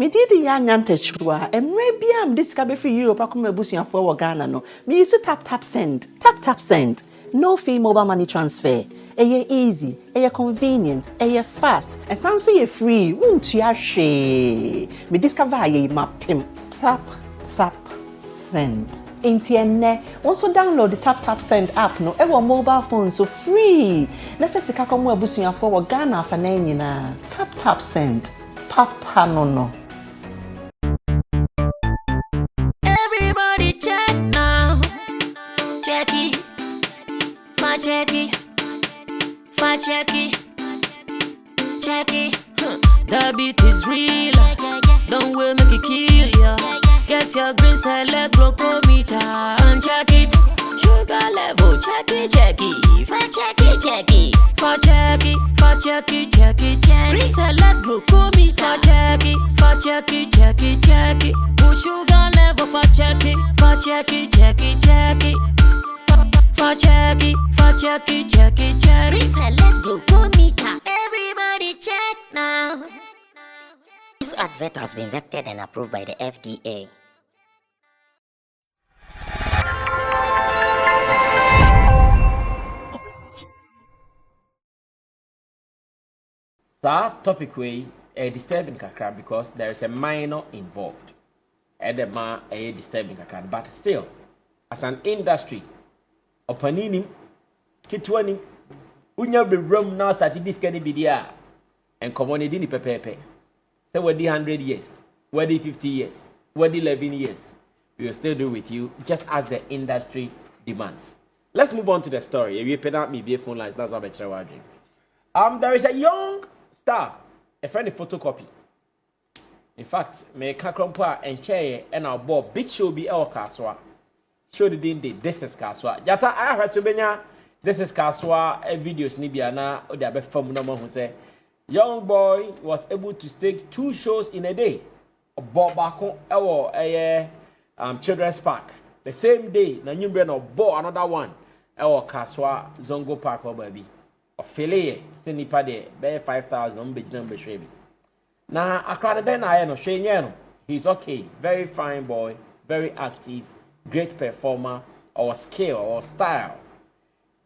Me did young antechua, and maybe I'm discovered for you, Pacuma Busia for Ghana. No, me used to tap send, tap send. No fee mobile money transfer. Aye easy, aye convenient, aye fast, and sounds so free. Won't you share? Me discover aye mapim. Tap send. Intienne, also download the tap send app no ever mobile phone so free. Nefesi kakomu Busia for Ghana for na. Tap send. Papa no. Everybody check now. Check it. Check it. The beat is real. Don't wait, make it kill ya. Get your green select glucometer and check it. Sugar level, check it. Check it. Green select glucometer. Check it. Put sugar level for check it. Check it. Reselect glucometer. Everybody check now. This advert has been vetted and approved by the FDA. That topic way disturbing kakra because there is a minor involved. Edema disturbing kakra, but still, as an industry, opaninim, kitwani, unya be rum now started this kind of video and community ni pepepe. Say we're 100 years, we're 50 years, we're 11 years. We will still do with you just as the industry demands. Let's move on to the story. If you put out me via phone lines, that's what I'm trying. There is a young star, a friend of Fotocopy. In fact, me kakrompa and chair and our board big show be our kaswa. Show the day this is kaswa. Jata I have subenya this is kaswa videos nibiana or the abe from no who say young boy was able to stake 2 shows in a day. Bob bako a children's park. The same day na nyumbre no bo another one. Our kaswa zongo park or baby. Ofele se nipa de be 5,000 be jina be shrebi. Na akrade den na no hwenye no. He's okay, very fine boy, very active, great performer or skill or style.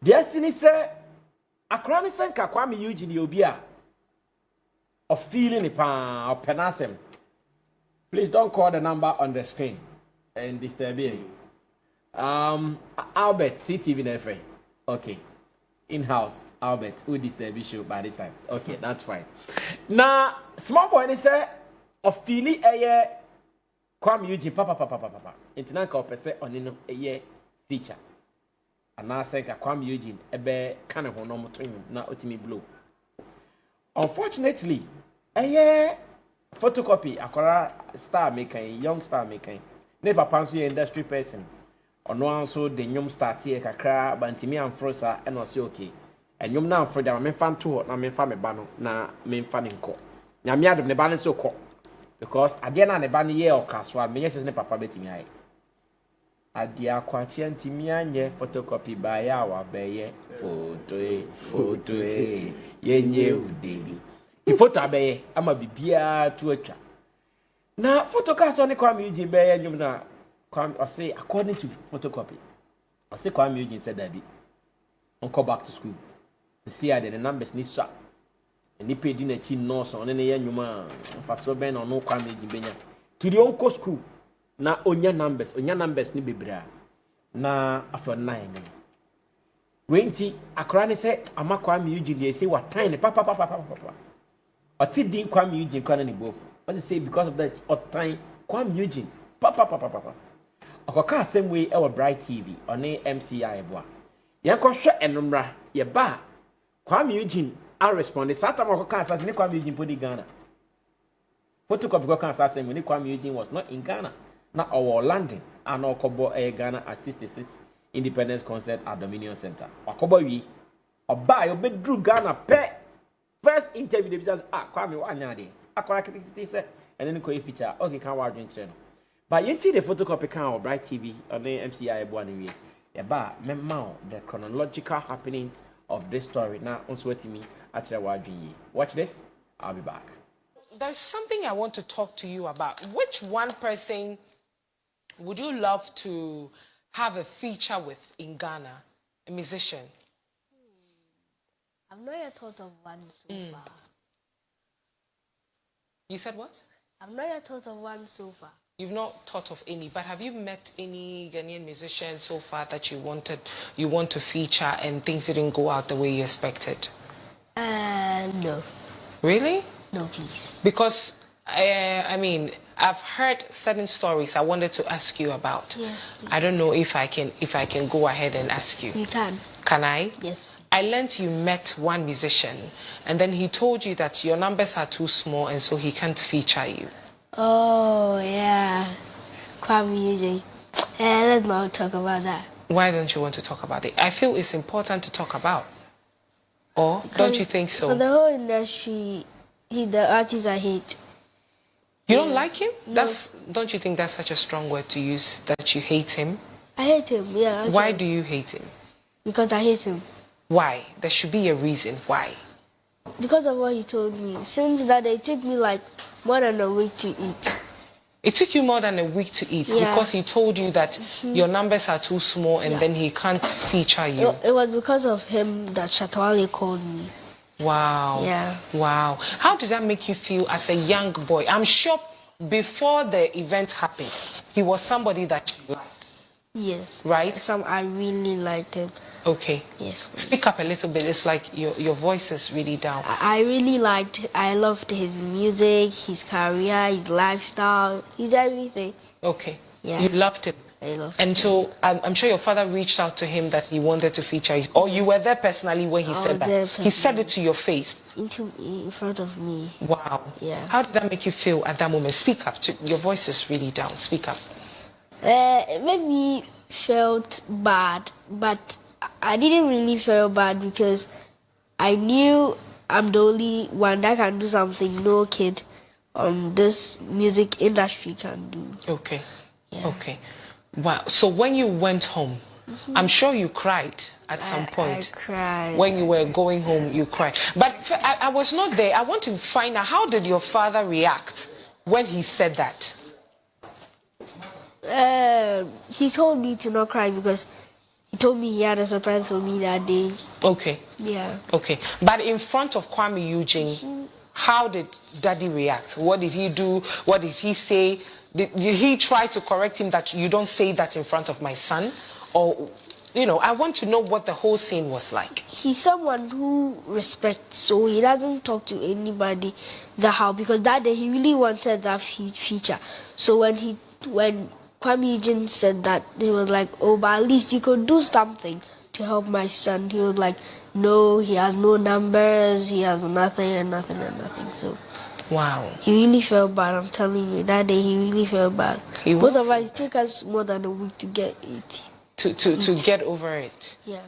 Destiny say akrani senka Kuami Eugene obi a of feeling pa or penasem. Please don't call the number on the screen and disturb you. Albert CTV Nefre. Okay. In-house. Albert, who disturb you by this time? Okay, that's fine. Now, small boy, they say, of feeling a year, Kuami Eugene, papa. Internal person on a year feature. And now say, Kuami Eugene, a bear kind of normal twin, not ultimate blue. Unfortunately, a year photocopy, a star making, young star making, never pass industry person. Or no answer the young start here, Kakra, Bantimi and Frosa, and was okay. And you now for them, I'm fan too, na me fan me bano, na me fan in co. Now me had the balance so co. Because again, I never year or castle, me yes, papa betting I. At the aquatian Timian, photocopy by our bay, photo, ye, daily. The photo bay, I'm a beer to a chat. Now, photocast on the Kuami Eugene bay, and you know, or say, according to photocopy, I say Kuami Eugene said that on call back to school. To see that the numbers need swap. And they paid in a chin nose on any young man for so ben or no Kuami Eugene. To the uncle school. Na onya numbers ni bebra. Na after 9. 20 akrani say ama Kuami Eugene say what time papa. Oti din Kuami Eugene kwana ni bofu. What say because of that what time Kuami Eugene papa. Akoka same way our Bright TV on MCI boa. Yankoshe enumra ye ba Kuami Eugene I respond sata akoka asase ni Kuami Eugene podi Ghana. Photocopy go kan asase when Kuami Eugene was not in Ghana. Na our London and Okobo Ghana at 66 Independence Concert at Dominion Center. Okobo wi oba yo bedru Ghana pe first interview the business Kuami wa nyade. Akwara kititi se and then ko feature okay kan wa adwen kire no. But you see the photocopy can or Bright TV on the MCI one way. About the chronological happenings of this story now on sweating me at your watch this. I'll be back. there's something I want to talk to you about. Which one person would you love to have a feature with in Ghana? A musician? I've not yet thought of one so far. You said what? I've not yet thought of one so far. You've not thought of any, but have you met any Ghanaian musicians so far that you want to feature and things didn't go out the way you expected? No. Really? No, please. Because I mean, I've heard certain stories I wanted to ask you about. Yes, please. I don't know if I can go ahead and ask you. You can. Can I? Yes. I learnt you met one musician and then he told you that your numbers are too small and so he can't feature you. Oh, yeah. Kuami Eugene. Let's not talk about that. Why don't you want to talk about it? I feel it's important to talk about. Or don't you think so? For the whole industry, he's the artist I hate. You don't like him? No. Don't you think that's such a strong word to use, that you hate him? I hate him, yeah. Okay. Why do you hate him? Because I hate him. Why? There should be a reason why. Because of what he told me. Since that day, it took me like more than a week to eat. It took you more than a week to eat because he told you that your numbers are too small and then he can't feature you. It was because of him that Shatwale called me. Wow. Yeah. Wow. How did that make you feel as a young boy? I'm sure before the event happened, he was somebody that you liked. Yes. Right? I really liked him. Okay. Yes. Speak up a little bit. It's like your voice is really down. I loved his music, his career, his lifestyle, his everything. Okay. Yeah. You loved him. I loved And so I'm sure your father reached out to him that he wanted to feature you. Or you were there personally when he said that. He said it to your face. In front of me. Wow. Yeah. How did that make you feel at that moment? Speak up. Your voice is really down. Speak up. It made me felt bad, but I didn't really feel bad because I knew I'm the only one that can do something no kid on this music industry can do. Okay. Yeah. Okay. Wow. So when you went home, I'm sure you cried at some point. I cried. When you were going home, you cried. But I was not there. I want to find out, how did your father react when he said that? He told me to not cry because he told me he had a surprise for me that day. Okay. Yeah. Okay. But in front of Kuami Eugene, how did Daddy react? What did he do? What did he say? Did he try to correct him that you don't say that in front of my son? Or, you know, I want to know what the whole scene was like. He's someone who respects, so he doesn't talk to anybody because that day he really wanted that feature. So when Kuami Eugene said that, he was like, oh, but at least you could do something to help my son. He was like, no, he has no numbers, he has nothing and nothing and nothing. So wow. He really felt bad, I'm telling you. That day he really felt bad. Both of us, it took us more than a week to get it. To get over it. Yeah.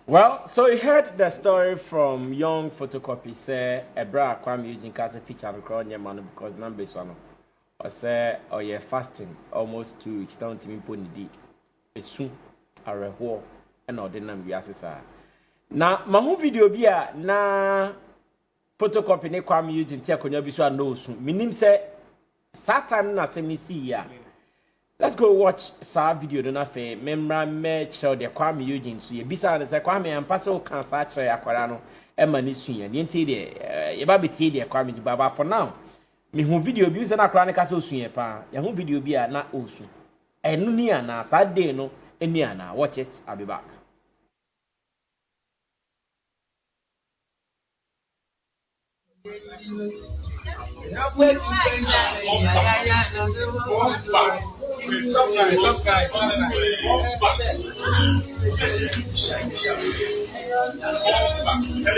Well, so you heard the story from Young Photocopier, say, a bra Kuami Eugene cast a feature of the man because numbers one. Or say, or you're fasting almost 2 weeks down to me putting the soon a reward and all the number we are. Now, my whole video be na photocopy ne Kuami Eugene tia konya bi so no soon. Minim say Satan na se me see ya. Let's go watch sa video do na fe memra me show the Kuami Eugene so ye bisa na say Kuami ampa so kan sa kire akwara no e ma ni sun ya. Ni enti de ye ba beti de Kuami Eugene baba for now. Me hu video bi se na akwara ne ka so sun ye pa. Ya hu video bi na osu. Enu ni ana sa day no eni ana. Watch it. I'll be back. Tell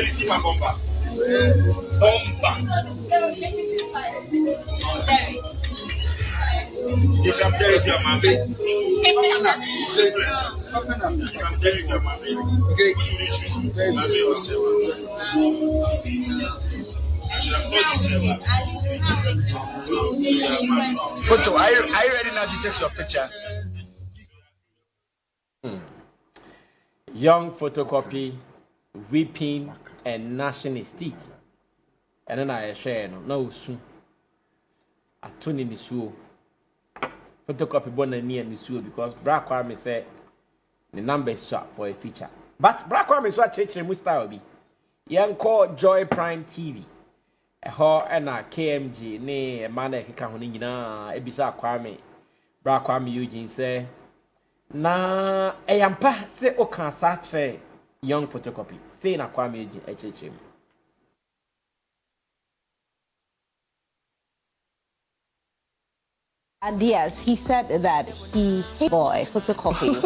you see my bomba. If I'm there, if you're my baby, say bless you. If I'm there, if you're my baby, okay, my baby was Photo, are you ready now to take your picture? Young Photocopier, weeping and gnashing his teeth. and then I share no soon. I turn in the sewer. Photocopy born near the sewer because Black Kwame said the number is swap for a feature. But Black Kwame is what church and style be. Young call Joy Prime TV. A ho and a KMG, nay, a man a kahunina, a bizarre Kwame. Black Kwame Eugene say, na a yampa say o can such young photocopy. Say na Kwame Eugene, HHM. And yes, he said that he hates boy photocopy.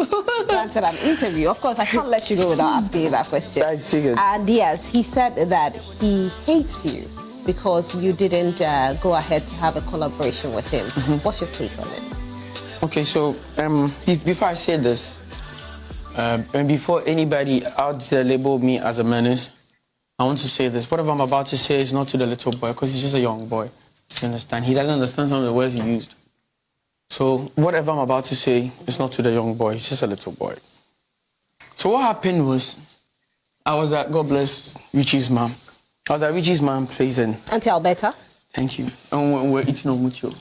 Granted an interview. Of course, I can't let you go without asking you that question. I figured. And yes, he said that he hates you because you didn't go ahead to have a collaboration with him. What's your take on it? Okay, so before I say this, and before anybody out there label me as a menace, I want to say this. Whatever I'm about to say is not to the little boy because he's just a young boy. You understand? He doesn't understand some of the words he used. So whatever I'm about to say is not to the young boy, he's just a little boy. So what happened was, I was at, God bless Richie's mom. I was at Richie's mom's place and... Auntie Alberta. Thank you. And we're eating omucho.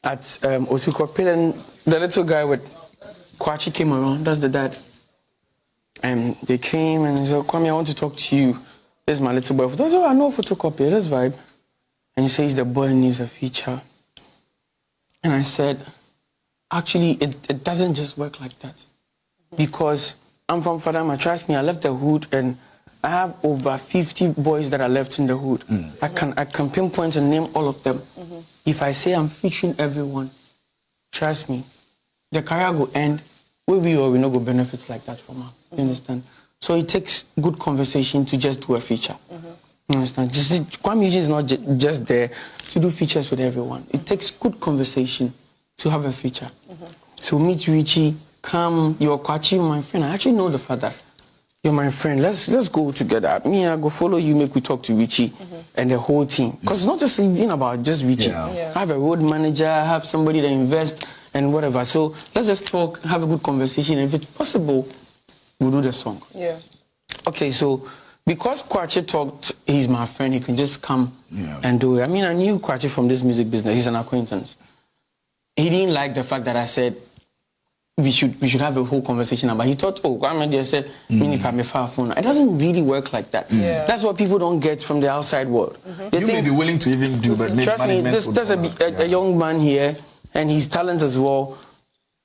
At Osukope, and the little guy with Kwachi came around, that's the dad. And they came and he said, Kwame, I want to talk to you. This is my little boy. I said, oh, I know Photocopy, let's vibe. And he says the boy needs a feature. And I said, actually, it doesn't just work like that. Because I'm from Fadama, trust me, I left the hood and I have over 50 boys that are left in the hood. I can pinpoint and name all of them. If I say I'm featuring everyone, trust me, the career will end. We will not go benefits like that from her. You understand? So it takes good conversation to just do a feature. You understand? Kuami Eugene is not just there to do features with everyone. It takes good conversation to have a feature. So meet Richie, come, you're Kwachi, my friend. I actually know the father. You're my friend. Let's go together. Me, I go follow you, make we talk to Richie and the whole team. Because it's not just being about just Richie. I have a road manager, I have somebody that invests and whatever. So let's just talk, have a good conversation. If it's possible, we'll do the song. Okay, so because Kwachi talked, he's my friend, he can just come and do it. I mean, I knew Kwachi from this music business. He's an acquaintance. He didn't like the fact that I said we should have a whole conversation about it. He thought, oh, Kwame said, it doesn't really work like that. That's what people don't get from the outside world. You may be willing to even do, but trust me, there's a young man here, and his talent as well.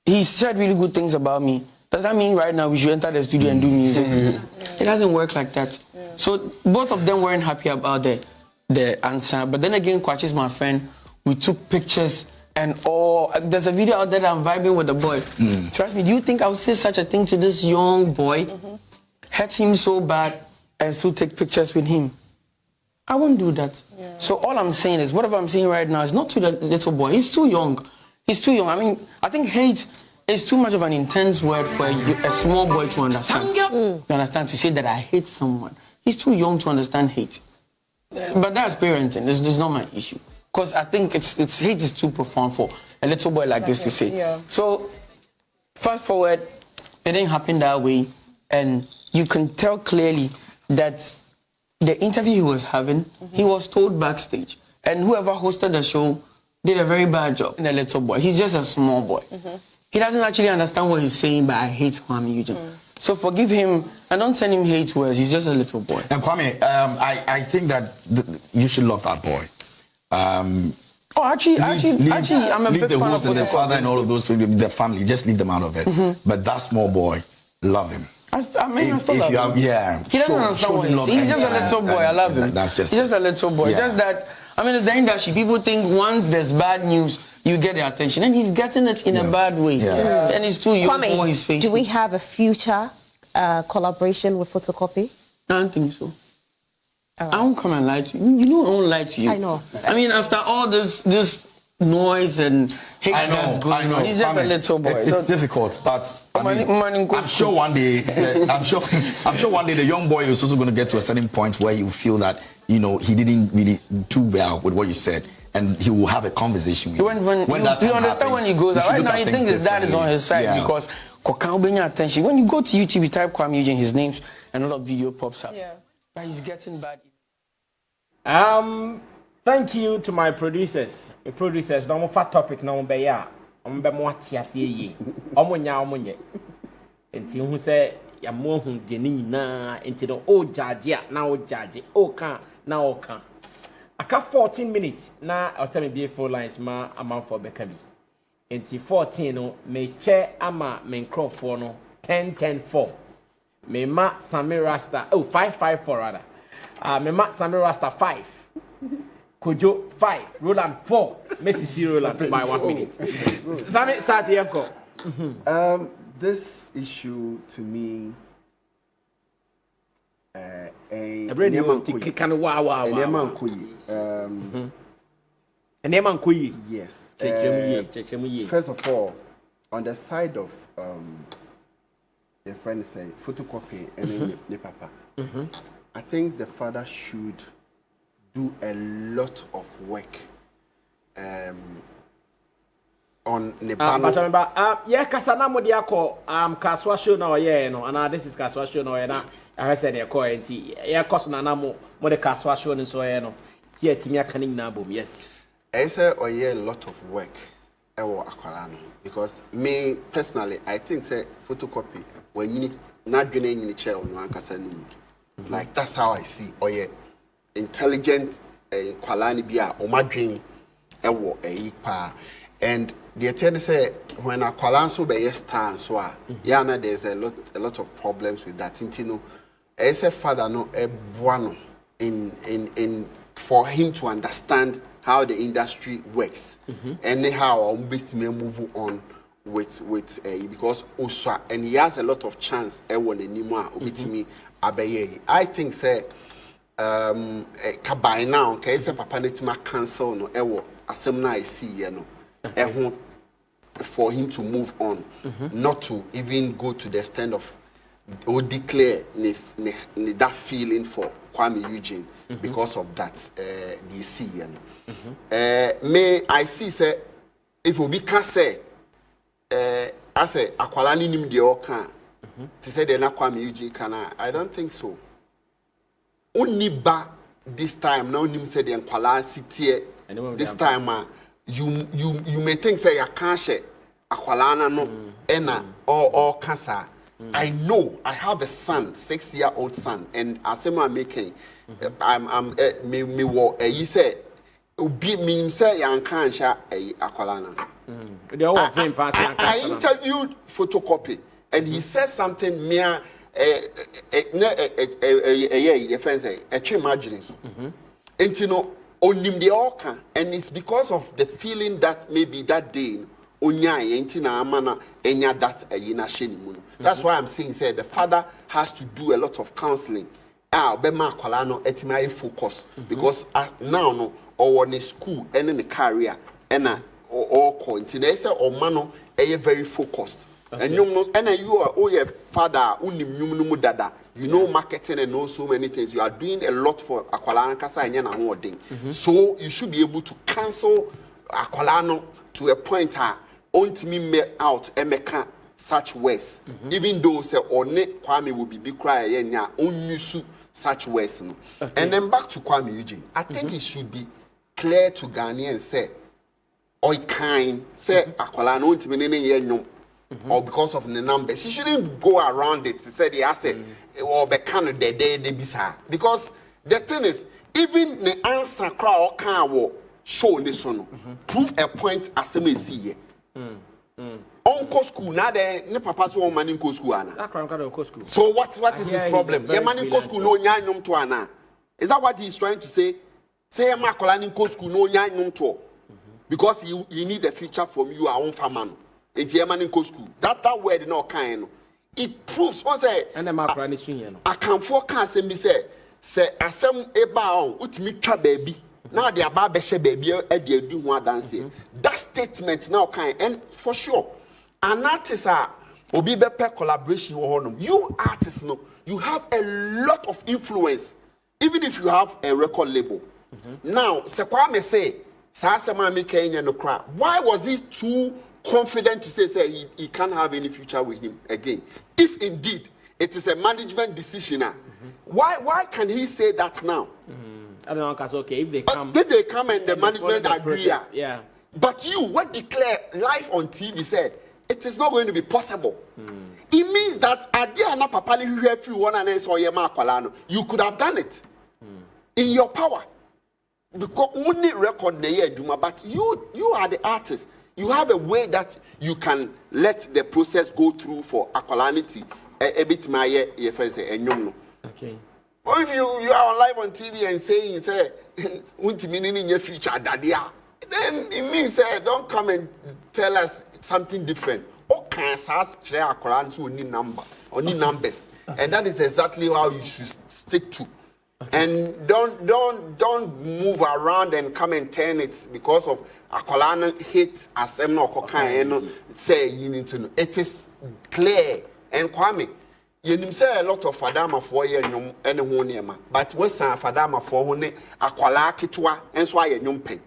He said really good things about me. Does that mean right now we should enter the studio and do music? It doesn't work like that. So both of them weren't happy about the answer. But then again, Kwachi is my friend. We took pictures and all. There's a video out there that I'm vibing with the boy. Trust me, do you think I would say such a thing to this young boy? Hurt him so bad and still take pictures with him? I won't do that. So all I'm saying is, whatever I'm saying right now is not to the little boy. He's too young. He's too young. I mean, I think hate is too much of an intense word for a small boy to understand. To understand, to say that I hate someone. He's too young to understand hate. But that's parenting. This is not my issue. Because I think it's hate is too profound for a little boy like this to say. So, fast forward, it didn't happen that way. And you can tell clearly that the interview he was having, he was told backstage. And whoever hosted the show did a very bad job. And the little boy, he's just a small boy. He doesn't actually understand what he's saying, but I hate Kuami Eugene. So forgive him and don't send him hate words. He's just a little boy. And Kwame, I think that you should love that boy. Actually, I'm a big the fan host of and the father and all of those people, the family. Just leave them out of it. But that small boy, love him. I still love him. He doesn't understand what he's saying. He's just a little boy. I love him. He's just a little boy. Just that. I mean, it's the industry. People think once there's bad news, you get the attention, and he's getting it in a bad way. And he's too young for what he's facing. Do we have a future collaboration with Fotocopy? I don't think so. I won't come and lie to you. You know I won't lie to you. I know. I mean, after all this noise and hate that's going on, he's just a little boy. It's difficult, but I'm sure one day, I'm sure one day the young boy is also going to get to a certain point where he will feel that, you know, he didn't really do well with what you said, and he will have a conversation with you. When that you understand happens, when he goes out. Right now, he thinks his dad is on his side because attention. When you go to YouTube, you type Kuami Eugene, his name, and a lot of video pops up. But he's getting bad. Thank you to my producers. The producers, no more fat topic, no more beya. Be more tias ye. Omunya. Enti who say ya mo hu deni na enti no o judge na o judge o kan na o kan. Aka 14 minutes na o say me be 4 lines ma amount for beka bi. Enti 14 no me che ama me nkrofo no 10-10-4. Me ma Sammy Rasta 5-5-4 rather. Me ma Sammy Rasta 5. Kojo 5, Roland 4. Messi C Roland by 1 minute. Sammy start here go. This issue to me a yes. First of all, on the side of the friend say photocopy and the papa. I think the father should do a lot of work on the yeah, kasana mo dia ko kaswa show na oye no and this is kaswa show na oye na I said e ko enti yeah cost na na mo the kaswa show ni so oye no tie timi aka ni na bom. Yes, I say oye a lot of work ewo akwara no because me personally I think say photocopy when you na dwene nyini chair on ankasa no like that's how I see oye intelligent kwalani bia o madwen ewo pa. And the attorney say when a kwalanso be star so yeah, there's a lot of problems with that. You know, as a father no a buano in for him to understand how the industry works and how bits may move on with because also and he has a lot of chance anymore me abeye. I think say by now say papa netima cancel no ewo asem na I see you know. For him to move on, not to even go to the extent of or declare that feeling for Kuami Eugene because of that DC. May I see say if we can say I say akwalani nim de oka to say the na Kuami Eugene kana I don't think so. Only ba this time now nim say the akwala city this time you may think say ya can't share akwalana no ena or cancer. I know I have a son, 6-year-old son, and as I'm making I'm me wo you say obi me say ya can't share akwalana. I interviewed photocopy and he said something mere imagining and you know onim de oka and it's because of the feeling that maybe that day onya enti na amana enya that ayina shenimu. That's why I'm saying say the father has to do a lot of counseling be ma akwala no etimai focus because now no or in school and in the career and or ko enti na say o ma no very focused. And you know, and you are your father, you know marketing and know so many things. You are doing a lot for Akwalana Kasa and Yana. So you should be able to cancel Akwalano to a point only me out and make such words. Even though say One Kwame will be cry and only such words. And then back to Kuami Eugene. I think it should be clear to Ghanaians say, or kind say Akwalano won't be or because of the numbers. He shouldn't go around it. He said he has or because the thing is, even the answer crowd can show this one prove a point as a see. Uncle school now the papa's own man in school. So what is his problem? Your man in school no nyanyum to ana. Is that what he's trying to say? Say my colani in school no nyanyum to because you need a future from you our own family. It's a man in school. That word no kind. It proves what say. And the macrani swing. I can forecast and be say asem eba on utimi twa baby. Now the aba beshe baby e dey do one dance. That statement now kind and for sure. An artist obi bepe collaboration with you artists no you have a lot of influence even if you have a record label. Now se Kwame say sa asema me Kenya no cry. Why was he too confident to say he can't have any future with him again? If indeed it is a management decision, why can he say that now? I don't know, okay, if they come. If they come and the management agree, yeah. But you, what declare live on TV said, it is not going to be possible. It means that you could have done it in your power. Because only record the year, but you are the artist. You have a way that you can let the process go through for aqualanity. Okay. Or if you are live on TV and saying, say, in your future, then it means don't come and tell us something different. Okay, only number, only numbers, and that is exactly how you should stick to. And don't move around and come and turn it because of Akolana hate as say you need to know. It is clear. And Kwame, you say a lot of Fadama for you and one but what's a Fadama for one Akola Kitwa and so I nyum pen.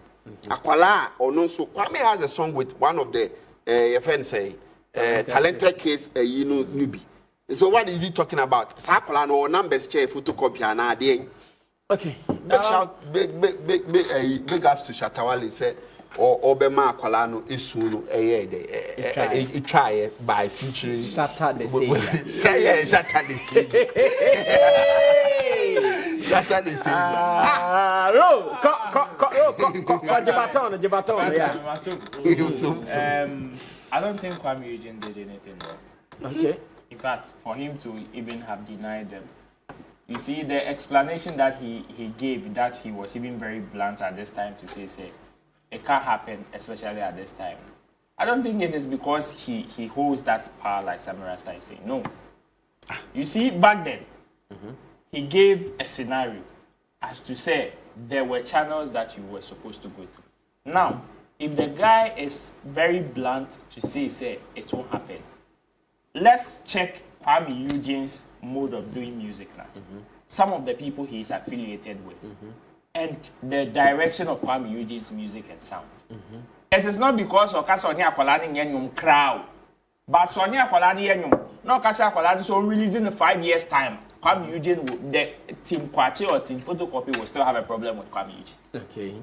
Akola or no so Kwame has a song with one of the friends say talented kids newbie. So what is he talking about? Sakola no numbers chair photocopy and idea. Okay. Big shout, big ups to Shatawale say or Obema Akolano Isunu it try by featuring Shatter the say Shatter the Sea. Shatter the Sea. I don't think Kuami Eugene did anything wrong. Okay. In fact, for him to even have denied them, you see the explanation that he gave, that he was even very blunt at this time to say it can't happen, especially at this time. I don't think it is because he holds that power like Sammy Rasta is saying. No. You see, back then, he gave a scenario as to say there were channels that you were supposed to go through. Now, if the guy is very blunt to say it won't happen, let's check Kuami Eugene's mode of doing music now. Some of the people he is affiliated with. And the direction of Kuami Eugene's music and sound. It is not because of Sonia Akolani Yenyum crowd. But Sonia Akolani Yenyum, no Kasha Akolani, so releasing in 5 years' time, Kuami Eugene, the Team Kwachi or Team Photocopy will still have a problem with Kuami Eugene. Okay.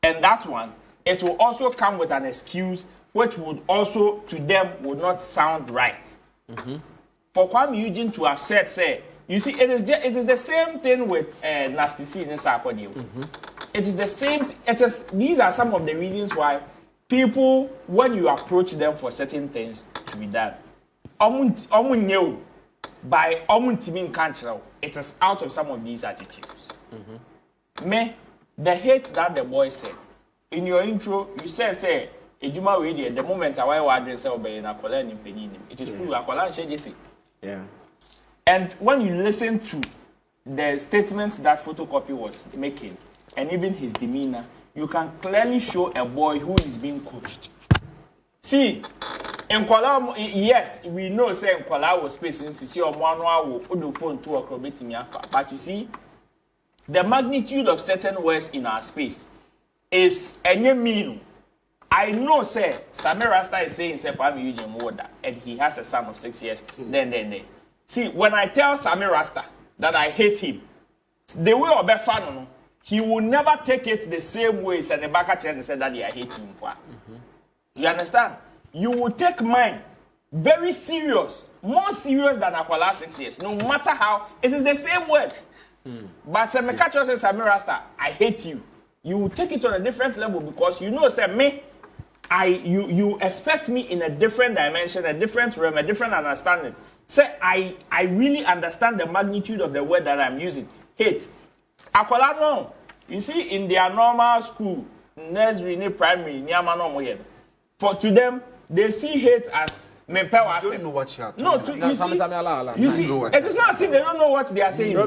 And that one, it will also come with an excuse which would also, to them, would not sound right. For Kuami Eugene to have said, say, you see, it is the same thing with Nasty C in Sarkodie. It is the same. These are some of the reasons why people, when you approach them for certain things to be done, by it is out of some of these attitudes. The hate that the boy said in your intro, you said, Ejuma Radio, the moment I was saying, it is true. Yeah. And when you listen to the statements that Photocopy was making, and even his demeanor, you can clearly show a boy who is being coached. See, in Kuala, yes, we know say Kuala was spacing to see on one hour phone to but you see, the magnitude of certain words in our space is any mean. I know, say, Sammy Rasta is saying, say, Kuami Eugene Water, and he has a son of 6 years. Then. See, when I tell Sammy Rasta that I hate him, the way of a fan, he will never take it the same way as the back and say that I hate him. You understand? You will take mine very serious, more serious than Aquala 6 years, no matter how, it is the same word. But Sammy Kacho says, Sammy Rasta, I hate you. You will take it on a different level because you know, say, me, you expect me in a different dimension, a different realm, a different understanding. Say, I really understand the magnitude of the word that I'm using. Hate. Akola no. You see, in their normal school, nursery, primary, for to them, they see hate as you don't know what you are talking about. You see, it is not as if they don't know what they are saying.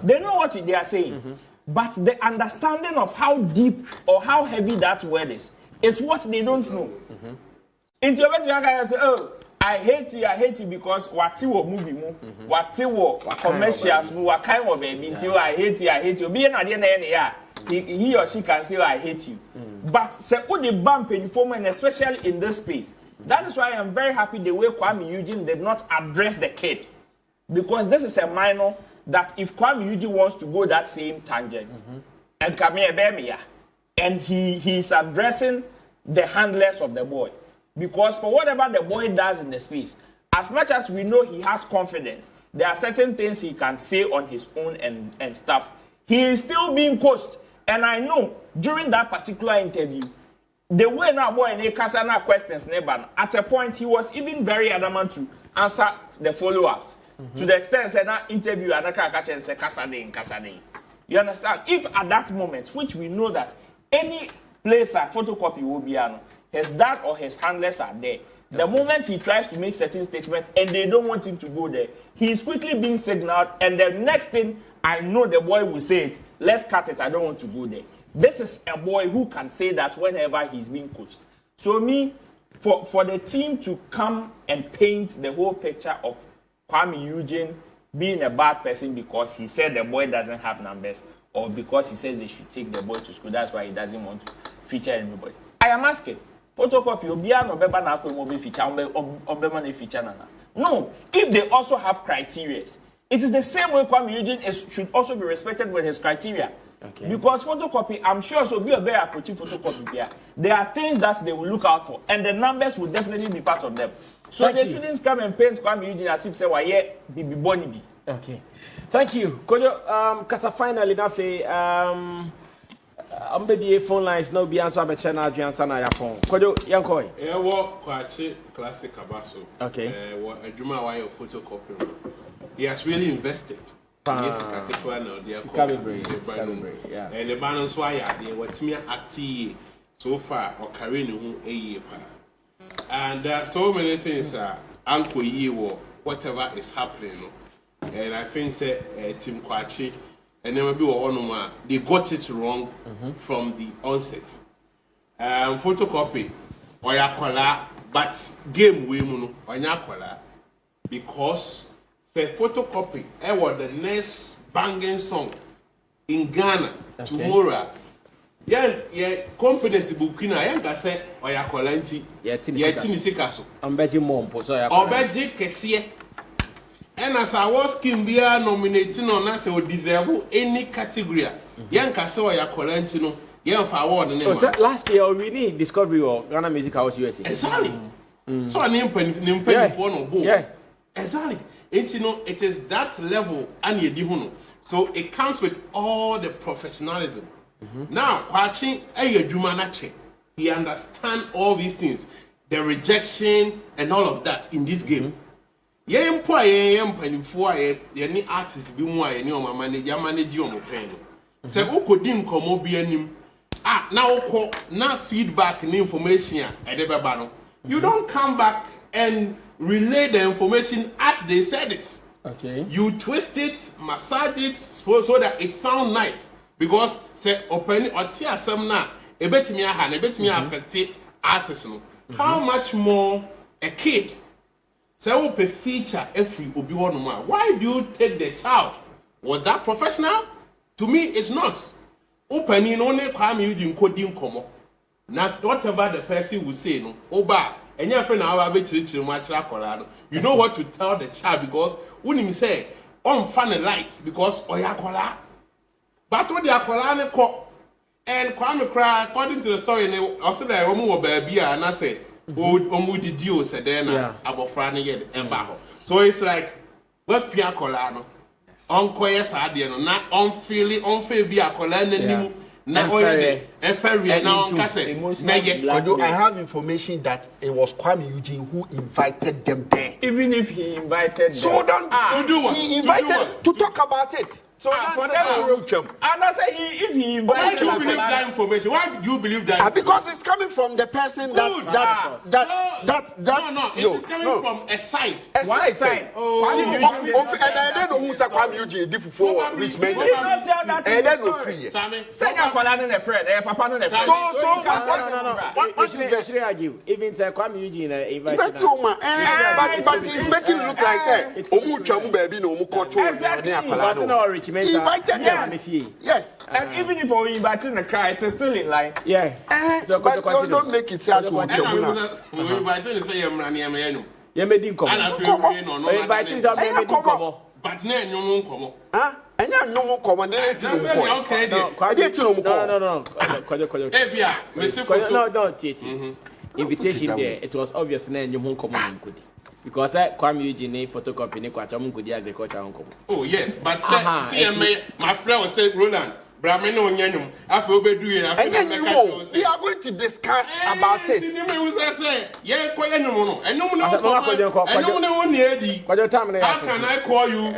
They know what they are saying. But the understanding of how deep or how heavy that word is what they don't know. In your bed, say, oh, I hate you because what you movie what you commercials what kind of baby until I hate you. Be an idea, he or she can say I hate you. But say all the bump in form and especially in this space. That is why I am very happy the way Kuami Eugene did not address the kid. Because this is a minor that if Kuami Eugene wants to go that same tangent, and Kamie Bemia, and he's addressing the handlers of the boy, because for whatever the boy does in the space, as much as we know he has confidence, there are certain things he can say on his own and stuff. He is still being coached, and I know during that particular interview, the way now boy and Kasana questions neighbor, at a point he was even very adamant to answer the follow-ups. To the extent said that interview and catch and say Kasade. You understand? If at that moment, which we know that any place a photocopy will be his dad or his handlers are there. The moment he tries to make certain statements and they don't want him to go there, he is quickly being signaled, and the next thing I know the boy will say it, let's cut it, I don't want to go there. This is a boy who can say that whenever he's being coached. So for the team to come and paint the whole picture of Kuami Eugene being a bad person because he said the boy doesn't have numbers, or because he says they should take the boy to school, that's why he doesn't want to feature anybody. I am asking, photocopy, feature. No, if they also have criteria, it is the same way Kuami Eugene should also be respected with his criteria. Okay. Because photocopy, I'm sure, so be a better approaching photocopy there. There are things that they will look out for, and the numbers will definitely be part of them. So the students come and paint Kuami Eugene as if say, "Why yeah, be Bonnie." Okay. Thank you. Kojo, kasa finally na fe the phone lines no be answer be channel adrian na ya phone. Kojo, yankoi. Wo kwachi classic abaso. Okay. Wo adwuma wa your photocopy. He has really invested. Yes, particular now they are called. Yeah. And the balance why they what me active so far or carrying who a year. And there are so many things uncle ye or whatever is happening. And I think say Team Kwachi and then maybe one they got it wrong from the onset. Photocopy or yakola, but game we muno or yakola because the photocopy was the next banging song in Ghana tomorrow. Yeah, confidence bukina yanga say or yakola nti tini sikaso. Ambeji mompo so yakola. Obeji kesiye. And as I was Kimbia nominating on us, would deserve any category. Young Castle, your Colentino, young forward. Last year, we need Discovery or Ghana Music House USA. Exactly. So I name for no book. Yeah. Exactly. It is that level and you do. So it comes with all the professionalism. Now, watching a Jumanache, he understands all these things, the rejection and all of that in this game. Yem po yem panifo ye ni artist bi mu aye ni o manage o mo pen no se ukodi nkomo bi anim na ukọ na feedback ni information e de beba no you don't come back and relay the information as they said it. Okay, you twist it, massage it so that it sound nice, because se open or tia asem na e betimi aha na e betimi affect artist no. How much more a kid so pe feature every obi wonoma? Why do you take the child? Was that professional? To me, it's not. Opening only Kuami Eugene coding komo. Not whatever the person will say no. Oba, and your friend now be colorado. You know what to tell the child, because when him say on fan lights because oyakola. But what the akola ko and Kwame cry according to the story, I said I will baby and I say Omudi Dio said then abofrani yet embaho. So it's like what Pia Colano on Koyas Adiano, not on Philly, on Fabia Colano, not only and Ferry and now on Cassette. I have information that it was Kuami Eugene who invited them there. Even if he invited them. So don't to do what? He invited to talk about it. So for them to and I say if he invited. Why do you believe that information? Why do you believe that? Because it's coming from the person no, it is coming from a side. A side. And then who say Kuami Eugene did for rich men. And then no free. Say Akwala no friend, papa no friend. So what is the share argue? Even say Kuami Eugene invited. But he's making it look like say omu twamu baby no omu control Akwala. Invited them. Yes. And even if we invited the cry, it's still in line. Yeah. So but don't make it say we invited say you run here. You made him come. And I feel no. Invited some made him come. but na enyom nkomo. Enya nyomo komo na eti no ko. Okay, no, Ebia, me say for no, Titi. Invitation there, it was obvious na enyom nkomo nkudi. Because Kuami Eugene photocopy ni kwa chamu nkudi agriculture nkomo. Oh yes, but see my friend was saying Roland, Brahmin no nyanyum. Afi obedu ye afi na we are going to discuss about it. How can I call you?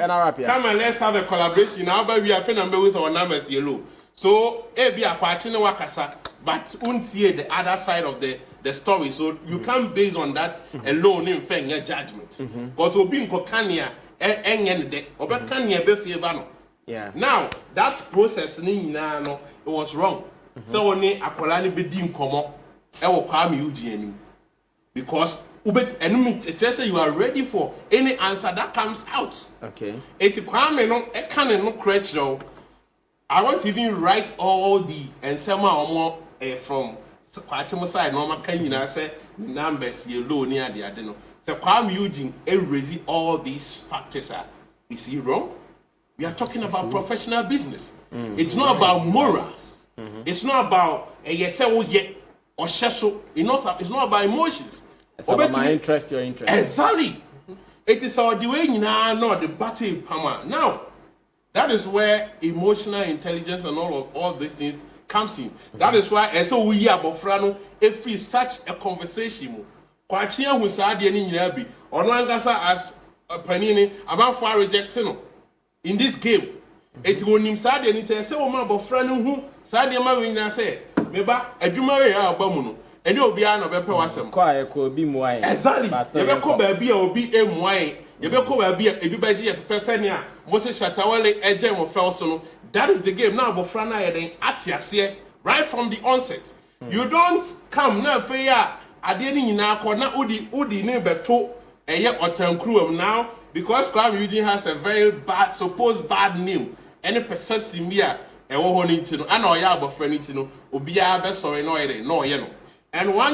Come and let's have a collaboration. Now but we are finna be with our numbers yellow. So be a party no wakasa, but untie the other side of the story. So you can't base on that alone in fair judgment. Because obi nkokania enyende obekania be favor no. Yeah. Now that process it was wrong. So only akolani be dim komo e wo Kuami Eugene because it just say you are ready for any answer that comes out. Okay. It Kuami no e can no crutch though. I want to even write all the and some more from Kwachimo side no can you say numbers yellow near the adeno. So Kuami Eugene raise all these factors are is he wrong? We are talking about professional business. It's not about morals. It's not about yes or yet or sheso. It's not about emotions. It's about my interest, your interest. Exactly. It is our the way not the battle power. Now, that is where emotional intelligence and all these things comes in. That is why so we are bofrano if it's such a conversation. Kwachia who said any nyabi or as a panini about far rejecting. In this game, it will nim sad and it say o ma bofra no hu sad e ma we nya say meba adwuma we ya agba mu no ene obi a na bepe wasem kwa ko obi muaye exactly ye be ko ba bi a obi emuaye ye be ko ba bi a ebi ba ji fefe ne a mo se shatawale eje mo fel so no. That is the game. Now bofra na ye den atiase right from the onset. You don't come na fe ya ade ni nyina akọ na odi ne beto eye otankruam now. Because Kuami Eugene has a very bad, supposed bad name. Any perception here, and one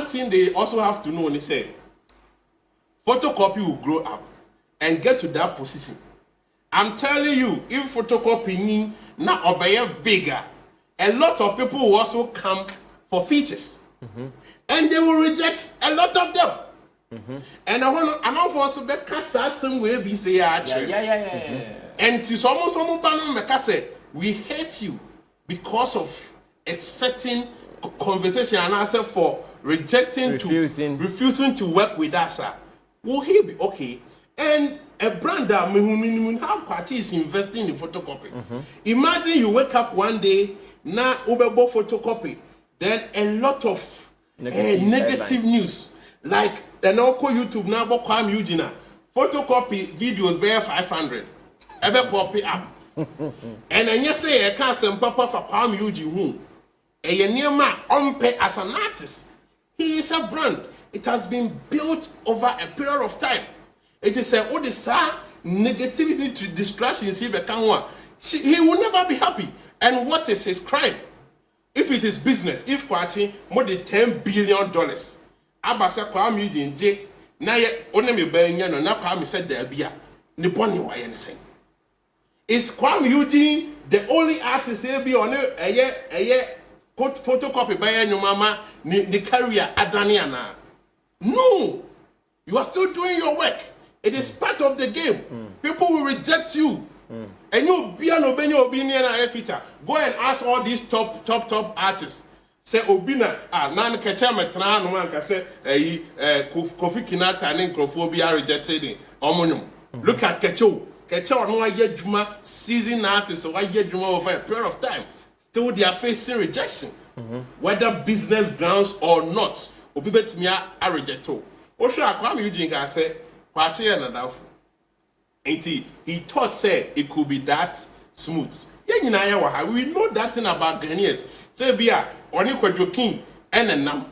thing they also have to know, they say, photocopy will grow up and get to that position. I'm telling you, if photocopy not obey bigger, a lot of people will also come for features, and they will reject a lot of them. And I want to also be cast somewhere be say and it's almost we hate you because of a certain conversation and answer for refusing to work with us. Will he be okay? And a brand that how party is investing in photocopy. Imagine you wake up one day now Ubebo photocopy, then a lot of negative news like. Then I'll call YouTube now about Kuami Eugene. Photocopy videos bear 500. Ever pop it up. And then you say I can't send papa for Kuami Eugene who. And you near my own pay as an artist. He is a brand. It has been built over a period of time. It is a negativity to distractions. He will never be happy. And what is his crime? If it is business, if Kwachi more than $10 billion. Abasa Kuami Eugene na ye onemi banya no na Kuami said there bia ni boni wa ye nsen. Is Kuami Eugene the only artist here be on eye photocopy by your mama ni career adani ana? No, you are still doing your work. It is part of the game. People will reject you. And you be an opinion feature. Go and ask all these top artists. Say Obina, nan kecha metra no man ka say Kofi Kinata and Nkrofobia rejected omonum. Look at Kecho no aye dwuma season artist so aye dwuma over a period of time. Still they are facing rejection. Whether business grounds or not. Obi betimi a rejecto. O sure Kuami Eugene can say party another. He thought say it could be that smooth. We know that thing about Ghanaians. Say bia oni kwadwokin enenam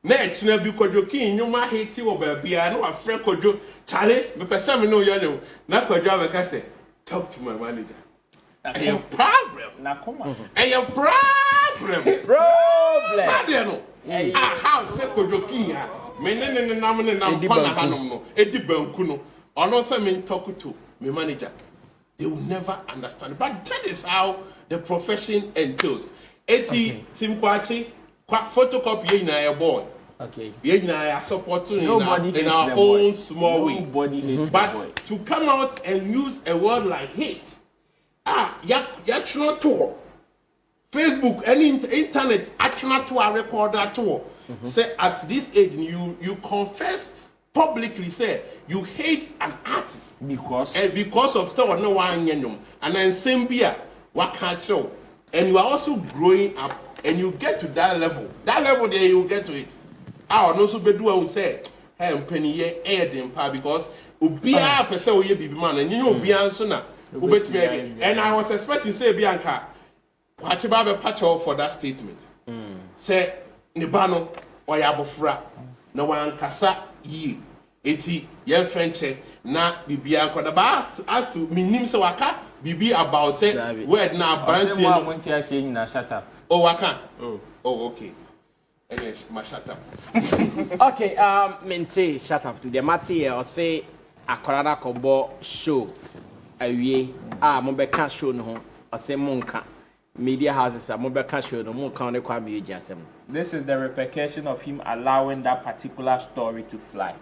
na etina bi kwadwokin nyuma heti wo ba bia na wa frɛ kwadwo chale me pese me no yo na kwadwo abeka say talk to my manager. A problem na come a problem sade no how say kwadwokin me ne nam pana hanom no edi banku no ono say me talk to me manager they will never understand. But that is how the profession entails. Tim Kwachi, photocopy in a boy. Okay. Yeah, supporting Nobody in our own small way. Nobody hates but the boy. To come out and use a word like hate, not to Facebook, any internet, actually to a recorder to say at this age you confess publicly say you hate an artist because of so no one and then same beer what can't show and you are also growing up and you get to that level there you get to it. I also be do I say hey penny because ubia person we be man and you know ubia so na and I was expecting say Bianca what about a patch for that statement say Nibano or Yabofra no one kasa yi eti yen fenche na bibia nkoda ba as to minim se waka bibi about it word na branti no want to say na shut up oh waka oh okay and my shut up okay mente shut up to the matter or say akorada kobo show awie mo be ka show no ho or say monka media houses mo be ka show no monka on the Kuami Eugene asem. This is the repercussion of him allowing that particular story to fly.